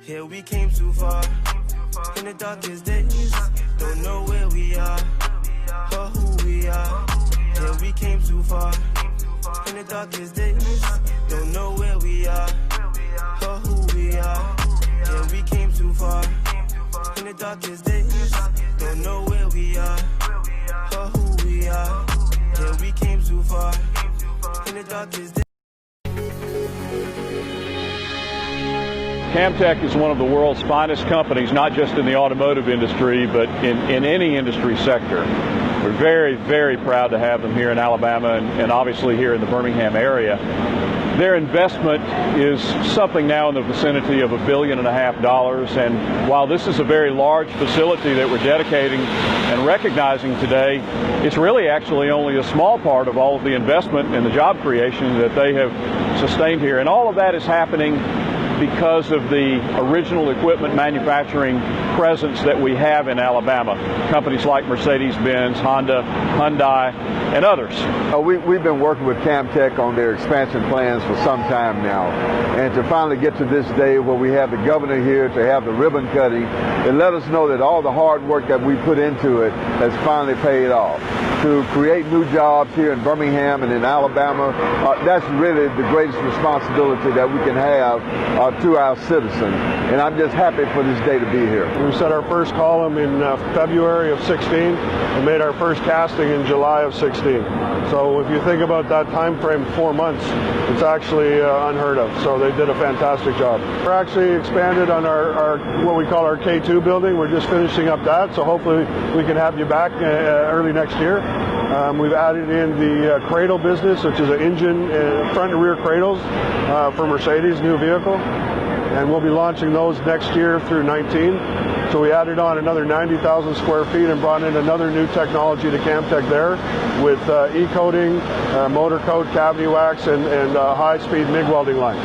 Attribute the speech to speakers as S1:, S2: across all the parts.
S1: Here we came too far, in the darkest days, don't know where we are, or who we are. Here we came too far, in the darkest days, don't know where we are, or who we are. Here we came too far, in the darkest days, don't know where we are, or who we are. Here we came too far, in the darkest days.
S2: Kamtek is one of the world's finest companies, not just in the automotive industry, but in any industry sector. We're very, very proud to have them here in Alabama and obviously here in the Birmingham area. Their investment is something now in the vicinity of $1.5 billion, and while this is a very large facility that we're dedicating and recognizing today, it's really actually only a small part of all of the investment and the job creation that they have sustained here. And all of that is happening because of the original equipment manufacturing presence that we have in Alabama. Companies like Mercedes-Benz, Honda, Hyundai, and others.
S3: We've been working with Kamtek on their expansion plans for some time now. And to finally get to this day where we have the governor here to have the ribbon cutting, it let us know that all the hard work that we put into it has finally paid off. To create new jobs here in Birmingham and in Alabama, that's really the greatest responsibility that we can have to our citizens. And I'm just happy for this day to be here.
S4: We set our first column in February of 16 and made our first casting in July of 16. So if you think about that time frame, 4 months, it's actually unheard of. So they did a fantastic job. We're actually expanded on our what we call our K2 building. We're just finishing up that, so hopefully we can have you back early next year. We've added in the cradle business, which is an engine, front and rear cradles for Mercedes, new vehicle. And we'll be launching those next year through 19. So we added on another 90,000 square feet and brought in another new technology to Kamtek there with e-coating, motor coat, cavity wax, and high-speed MIG welding lines.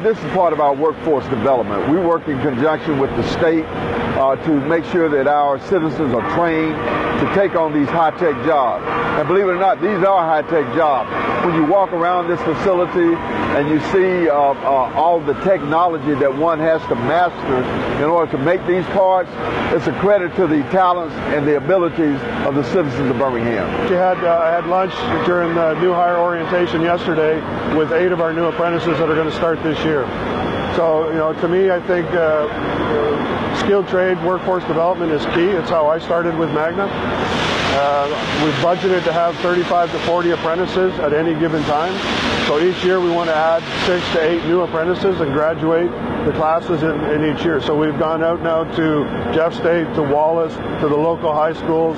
S3: This is part of our workforce development. We work in conjunction with the state to make sure that our citizens are trained to take on these high-tech jobs. And believe it or not, these are high-tech jobs. When you walk around this facility and you see all the technology that one has to master in order to make these parts, it's a credit to the talents and the abilities of the citizens of Birmingham.
S4: I had lunch during the new hire orientation yesterday with 8 of our new apprentices that are going to start this year. So, to me, I think skilled trade workforce development is key. It's how I started with Magna. We've budgeted to have 35 to 40 apprentices at any given time. So each year we want to add 6 to 8 new apprentices and graduate the classes in each year. So we've gone out now to Jeff State, to Wallace, to the local high schools,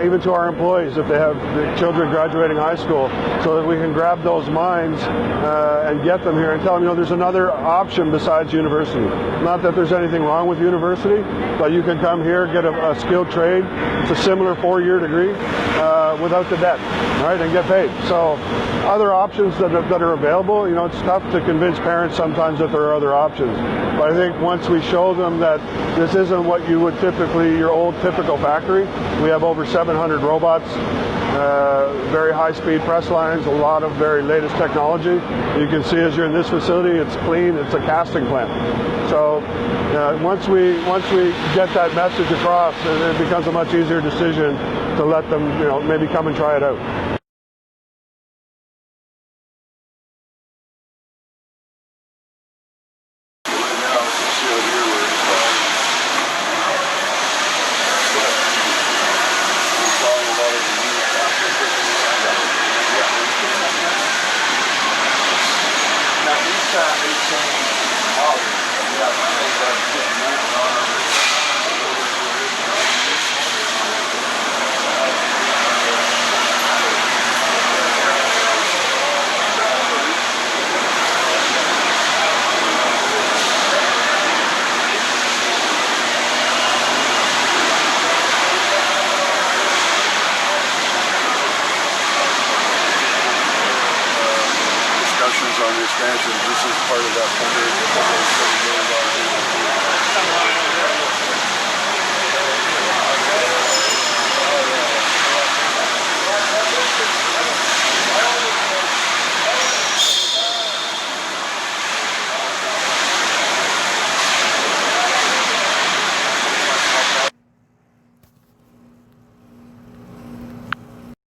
S4: even to our employees if they have the children graduating high school, so that we can grab those minds and get them here and tell them, there's another option besides university. Not that there's anything wrong with university, but you can come here, get a skilled trade. It's a similar 4-year degree without the debt, right, and get paid. So other options that are available, it's tough to convince parents sometimes that there are other options. But I think once we show them that this isn't what you would typically, your old typical factory, we have over 700 robots, very high-speed press lines, a lot of very latest technology. You can see as you're in this facility, it's clean, it's a casting plant. So once we get that message across, it becomes a much easier decision to let them, maybe come and try it out.
S5: On the expansion, this is part of that $100 million.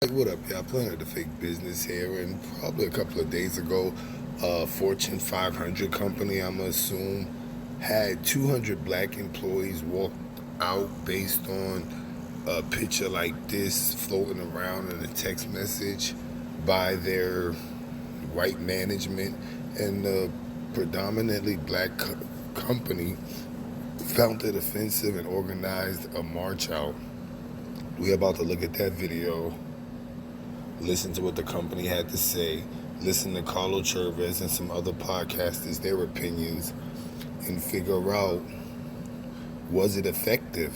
S6: What up, y'all? Planet the Fake Business here, and probably a couple of days ago, a Fortune 500 company, I'm gonna assume, had 200 black employees walk out based on a picture like this floating around in a text message by their white management, and the predominantly black company found it offensive and organized a march out. We're about to look at that video, listen to what the company had to say, listen to Carlo Chervez and some other podcasters, their opinions, and figure out, was it effective?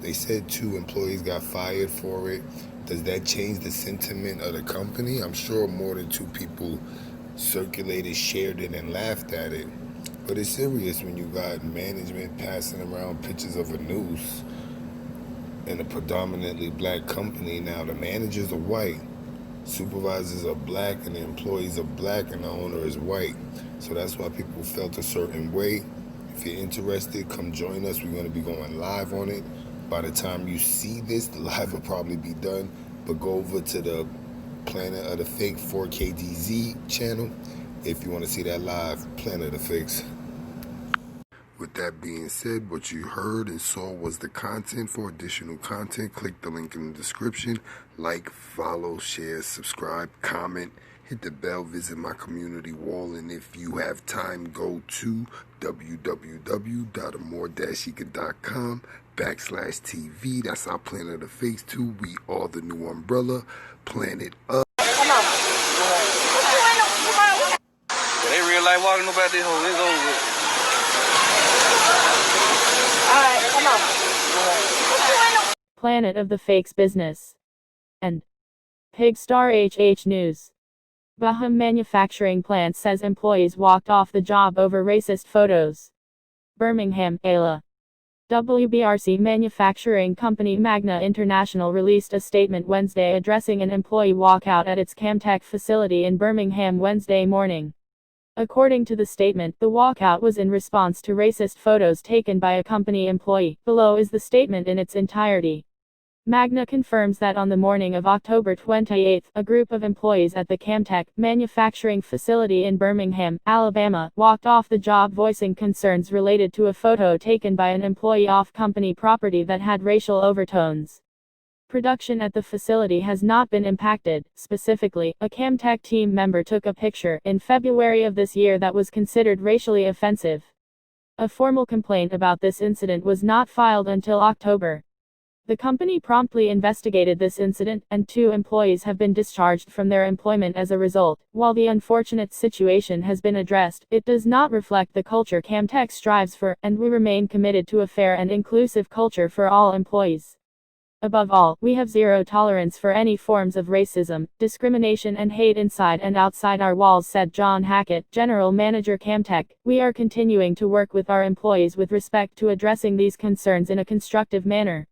S6: They said 2 employees got fired for it. Does that change the sentiment of the company? I'm sure more than 2 people circulated, shared it, and laughed at it. But it's serious when you got management passing around pictures of a noose in a predominantly black company. Now the managers are white, supervisors are black, and the employees are black, and the owner is white. So that's why people felt a certain way. If you're interested, come join us. We're going to be going live on it. By the time you see this, the live will probably be done. But go over to the Planet of the Fake 4KDZ channel if you want to see that live. Planet of the Fakes. With that being said, what you heard and saw was the content. For additional content, click the link in the description. Like, follow, share, subscribe, comment, hit the bell, visit my community wall, and if you have time, go to www.amore-eka.com/TV. That's our Planet of the Fakes too. We are the new umbrella, Planet of.
S7: They real life walking about this whole, it's over with.
S8: Planet of the Fakes Business and Pigstar HH News. Birmingham manufacturing plant says employees walked off the job over racist photos. Birmingham, Alabama. WBRC manufacturing company Magna International released a statement Wednesday addressing an employee walkout at its Kamtek facility in Birmingham Wednesday morning. According to the statement, the walkout was in response to racist photos taken by a company employee. Below is the statement in its entirety. Magna confirms that on the morning of October 28, a group of employees at the Kamtek manufacturing facility in Birmingham, Alabama, walked off the job voicing concerns related to a photo taken by an employee off company property that had racial overtones. Production at the facility has not been impacted. Specifically, a Kamtek team member took a picture in February of this year that was considered racially offensive. A formal complaint about this incident was not filed until October. The company promptly investigated this incident, and 2 employees have been discharged from their employment as a result. While the unfortunate situation has been addressed, it does not reflect the culture Kamtek strives for, and we remain committed to a fair and inclusive culture for all employees. Above all, we have zero tolerance for any forms of racism, discrimination and hate inside and outside our walls, said John Hackett, General Manager Kamtek. We are continuing to work with our employees with respect to addressing these concerns in a constructive manner.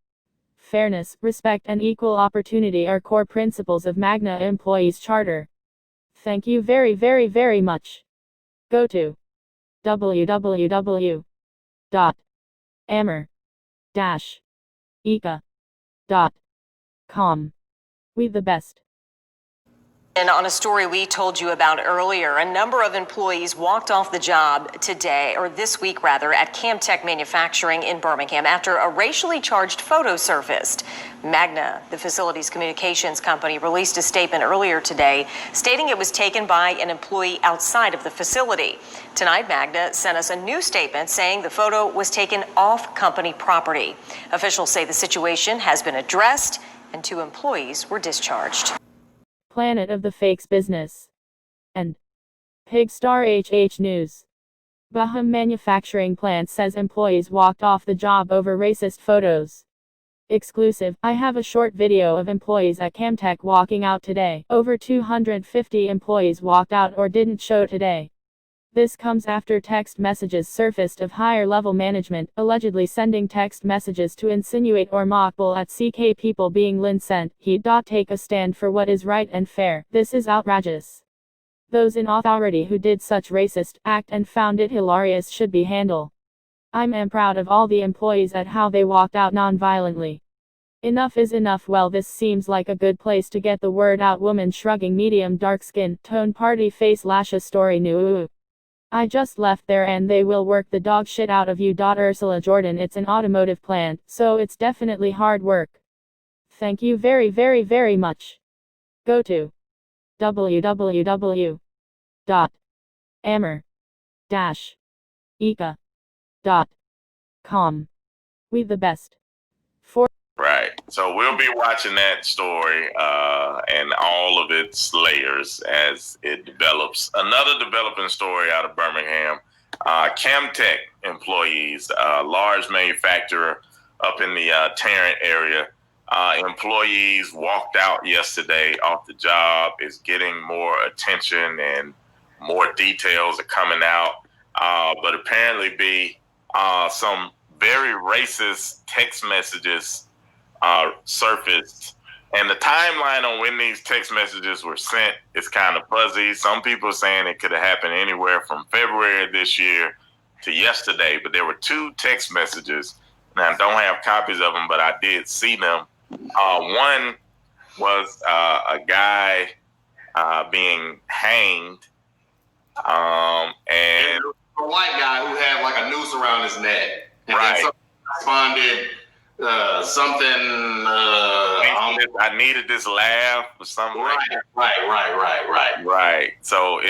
S8: Fairness, respect and equal opportunity are core principles of Magna Employees Charter. Thank you very much. Go to www.amore-eka.com. We the best.
S9: And on a story we told you about earlier, a number of employees walked off the job today, or this week rather, at Kamtek Manufacturing in Birmingham after a racially charged photo surfaced. Magna, the facility's communications company, released a statement earlier today stating it was taken by an employee outside of the facility. Tonight, Magna sent us a new statement saying the photo was taken off company property. Officials say the situation has been addressed and 2 employees were discharged.
S8: Planet of the Fakes Business and Pigstar HH News. Birmingham manufacturing plant says employees walked off the job over racist photos. Exclusive. I have a short video of employees at Kamtek walking out today. Over 250 employees walked out or didn't show today. This comes after text messages surfaced of higher-level management, allegedly sending text messages to insinuate or mock bull at CK people being Lynn sent. Take a stand for what is right and fair. This is outrageous. Those in authority who did such racist act and found it hilarious should be handled. I'm proud of all the employees at how they walked out non-violently. Enough is enough. Well, this seems like a good place to get the word out. Woman shrugging, medium dark skin tone, party face, lashes, story new. I just left there and they will work the dog shit out of you. Ursula Jordan, it's an automotive plant, so it's definitely hard work. Thank you very, very, very much. Go to www.amer-eka.com. We the best.
S10: Right. So we'll be watching that story and all of its layers as it develops. Another developing story out of Birmingham. Kamtek employees, a large manufacturer up in the Tarrant area. Employees walked out yesterday off the job. Is getting more attention and more details are coming out. But apparently some very racist text messages surfaced, and the timeline on when these text messages were sent is kind of fuzzy. Some people are saying it could have happened anywhere from February of this year to yesterday, but there were 2 text messages. Now, I don't have copies of them, but I did see them. One was a guy being hanged, and
S11: a white guy who had like a noose around his neck. And
S10: right.
S11: Then responded something.
S10: I needed this laugh or something. Right. So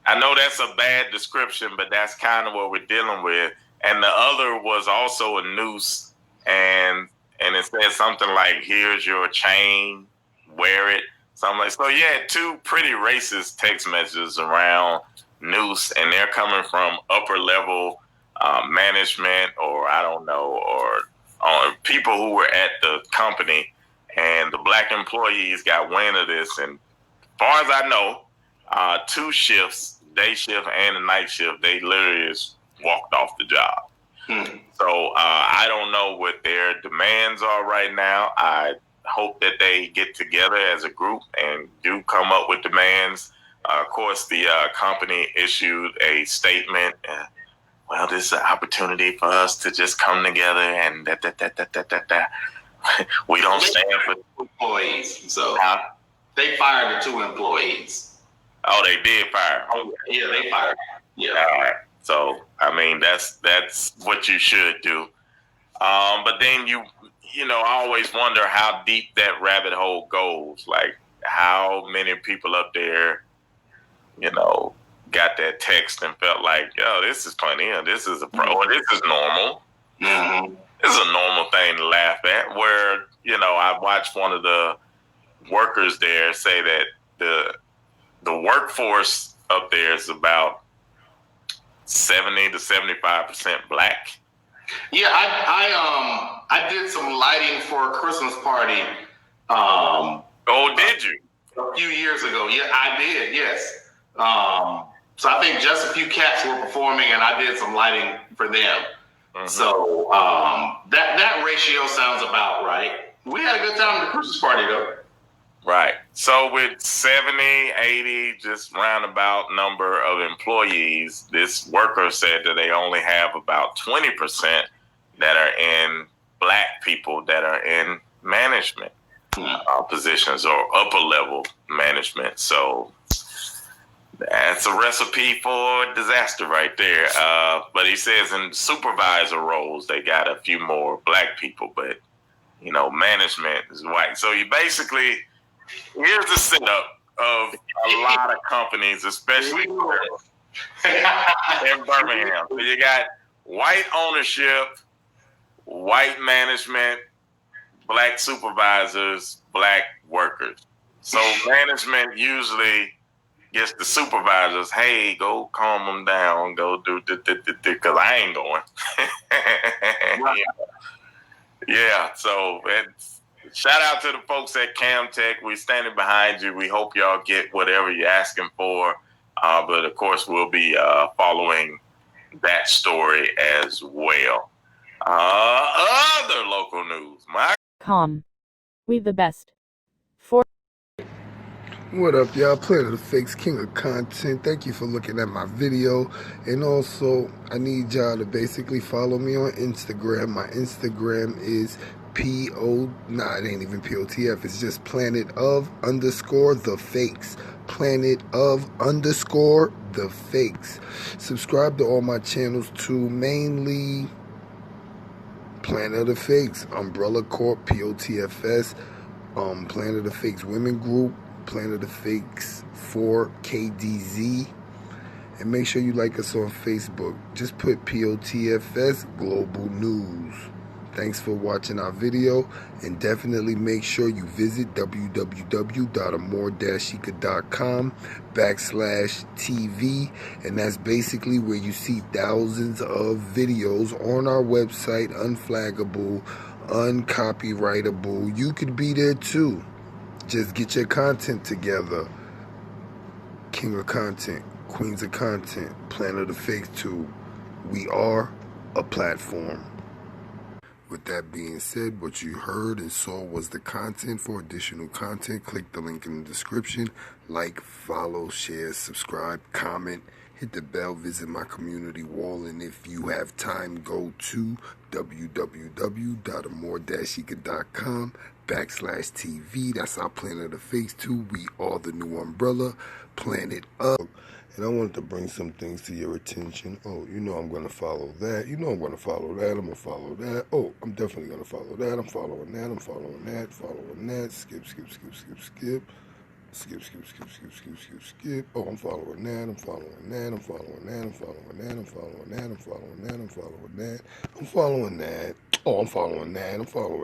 S10: I know that's a bad description, but that's kind of what we're dealing with. And the other was also a noose, and it said something like, "Here's your chain, wear it." Something like. So you had 2 pretty racist text messages around noose, and they're coming from upper level management, or I don't know, or people who were at the company, and the black employees got wind of this. And as far as I know, 2 shifts, day shift and the night shift, they literally just walked off the job. So I don't know what their demands are right now. I hope that they get together as a group and do come up with demands. Of course, the company issued a statement. Well, this is an opportunity for us to just come together and we don't stand for
S11: employees. So they fired the 2 employees.
S10: Oh, they did fire.
S11: Oh, yeah, they fired. Yeah.
S10: All right. So I mean, that's what you should do. But then you know, I always wonder how deep that rabbit hole goes. Like, how many people up there, you know, got that text and felt like, yo, this is funny, or this is or this is normal.
S11: Mm-hmm.
S10: This is a normal thing to laugh at. Where, you know, I watched one of the workers there say that the workforce up there is about 70 to 75% black.
S11: Yeah, I did some lighting for a Christmas party.
S10: Oh, did you?
S11: A few years ago. Yeah, I did. Yes. So I think just a few cats were performing, and I did some lighting for them. Mm-hmm. So that ratio sounds about right. We had a good time at the Christmas party, though.
S10: Right. So with 70, 80, just roundabout number of employees, this worker said that they only have about 20% that are in black people that are in management positions or upper level management. So that's a recipe for disaster right there. But he says in supervisor roles, they got a few more black people, but, you know, management is white. So you basically, here's the setup of a lot of companies, especially in Birmingham. So you got white ownership, white management, black supervisors, black workers. So management usually gets the supervisors, hey, go calm them down, go do, because I ain't going. Yeah, so shout out to the folks at Kamtek. We standing behind you. We hope y'all get whatever you're asking for. But of course, we'll be following that story as well. Other local news.
S8: We the best.
S6: What up, y'all? Planet of the Fakes, king of content. Thank you for looking at my video. And also, I need y'all to basically follow me on Instagram. My Instagram is it ain't even POTF. It's just planet_of_the fakes. Planet_of_the fakes. Subscribe to all my channels too. Mainly Planet of the Fakes, Umbrella Corp, POTFS, Planet of the Fakes Women Group, Planet of the Fakes 4KDZ, and make sure you like us on Facebook. Just put POTFS Global News. Thanks for watching our video, and definitely make sure you visit www.amordachica.com/TV, and that's basically where you see thousands of videos on our website, unflaggable, uncopyrightable. You could be there too. Just get your content together. King of content, queens of content, Planet of the Fakes too. We are a platform. With that being said, what you heard and saw was the content. For additional content, click the link in the description. Like, follow, share, subscribe, comment, hit the bell, visit my community wall, and if you have time, go to www.amordachica.com/TV. That's our Planet of the Fakes too. We are the new umbrella, Planet of. And I wanted to bring some things to your attention. Oh, you know I'm going to follow that. You know I'm going to follow that. I'm going to follow that. Oh, I'm definitely going to follow that. I'm following that. I'm following that. Following that. Skip. Skip. Oh, I'm following that. I'm following that. I'm following that. I'm following that. I'm following that. I'm following that. I'm following that. I'm following that. Oh, I'm following that. I'm following